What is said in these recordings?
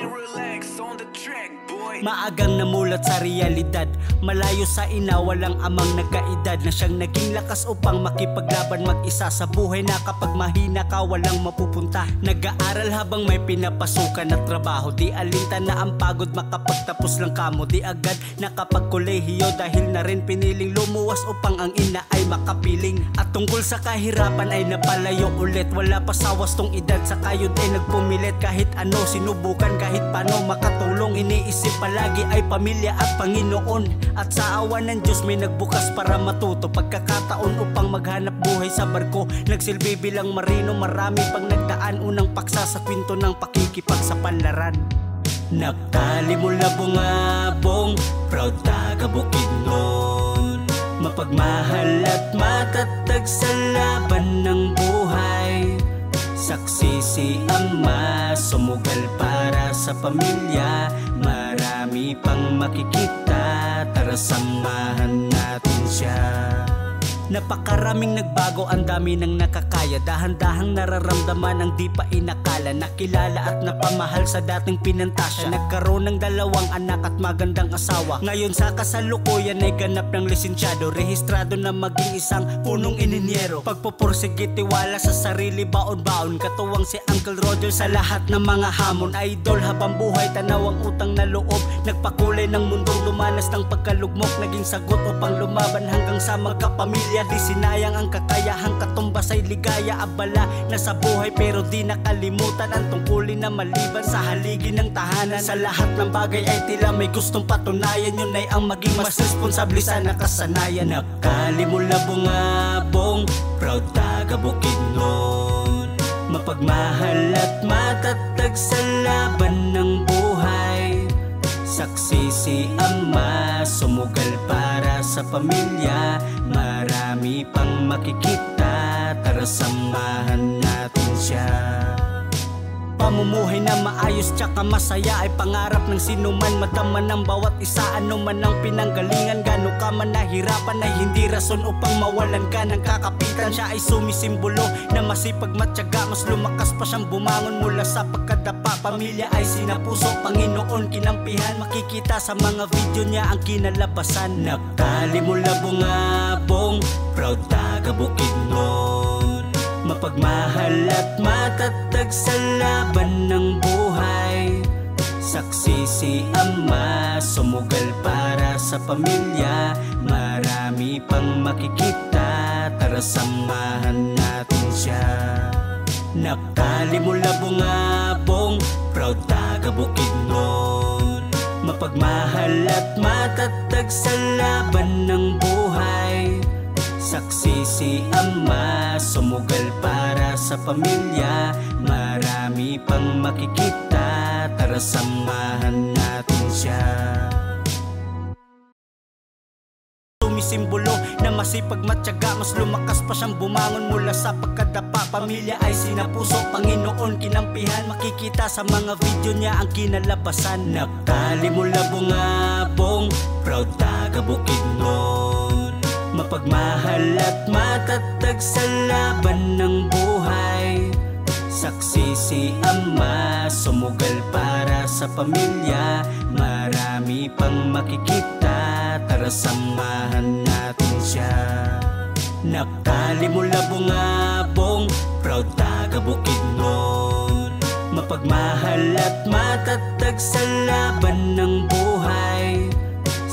relax on the track, boy. Maagang namulat sa realidad, malayo sa ina, walang amang nagkaedad, na siyang naging lakas upang makipaglaban mag-isa sa buhay na kapag mahina ka walang mapupunta. Nag-aaral habang may pinapasukan na trabaho, di alinta na ang pagod makapagtapos lang kamo. Di agad nakapagkolehiyo dahil na rin piniling lumuwas upang ang ina ay makapiling. At tungkol sa kahirapan ay napalayo ulit, wala pa sawas tong edad sa kayod ay nagpumilit. Kahit ano sinubukan, kahit paano makatulong, iniisip palagi ay pamilya at Panginoon. At sa awa ng Diyos may nagbukas para matuto, pagkakataon upang maghanap buhay sa barko. Nagsilbi bilang marino, marami pang nagdaan, unang paksa sa kwento ng pakikipagsapalaran. Naktali mula bungabong, proud taga Bukidnon, mapagmahal at matatag sa laban ng buhay. Saksi si Ama, sumugal para sa pamilya, marami pang makikita, tara samahan natin siya. Napakaraming nagbago, ang dami ng nakakaya, dahan-dahang nararamdaman ang di pa inakala. Nakilala at napamahal sa dating pinantasya, nagkaroon ng 2 anak at magandang asawa. Ngayon sa kasalukuyan ay ganap ng lisensyado, rehistrado na maging isang punong ininyero. Pagpupursige, tiwala sa sarili, baon-baon, katuwang si Uncle Roger sa lahat ng mga hamon. Idol habang buhay, tanaw ang utang na loob, nagpakulay ng mundong lumanas ng pagkalugmok, naging sagot upang lumaban hanggang sa magkapamilya. Di sinayang ang kakayahang katumbas ay ligaya, abala na sa buhay pero di nakalimutan ang tungkulin na maliban sa haligi ng tahanan. Sa lahat ng bagay ay tila may gustong patunayan, yun ay ang maging mas responsable sa nakasanayan. Nakali mula bungabong, proud taga Bukidnon, mapagmahal at matatag sa laban ng buhay. Saksi si Ama, sumugal para sa pamilya, marami pang makikita, tara samahan natin siya. Pamumuhay na maayos tsaka masaya ay pangarap ng sinuman, madama ng bawat isa, ano man ang pinanggalingan. Gano ka man nahirapan ay hindi rason upang mawalan ka ng kakapitan. Siya ay sumisimbolo na masipag matyaga, mas lumakas pa siyang bumangon mula sa pagkadapa. Pamilya ay sinapuso, Panginoon kinampihan, makikita sa mga video niya ang kinalabasan. Naktali mula bungabong, proud taga Bukidnon, mapagmahal at matatag sa laban ng buhay. Saksi si Ama, sumugal para sa pamilya, marami pang makikita, tara samahan natin siya. Naktali mula bungabong, proud taga Bukidnon, mapagmahal at matatag sa laban ng buhay. Saksi si Ama, sumugal para sa pamilya, marami pang makikita, tara samahan natin siya. Sumisimbolo na masipag matyaga, mas lumakas pa siyang bumangon mula sa pagkadapa. Pamilya ay sinapuso, Panginoon kinampihan, makikita sa mga video niya ang kinalabasan. Naktali mula bungabong, proud taga Bukidnon, mapagmahal at matatag sa laban ng buhay. Saksi si Ama, sumugal para sa pamilya, marami pang makikita, tara samahan natin siya. Naktali mula bungabong, proud taga Bukidnon, mapagmahal at matatag sa laban ng buhay.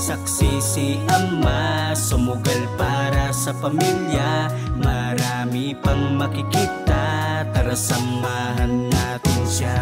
Saksi si Ama, sumugal para sa pamilya, marami pang makikita, tara samahan natin siya.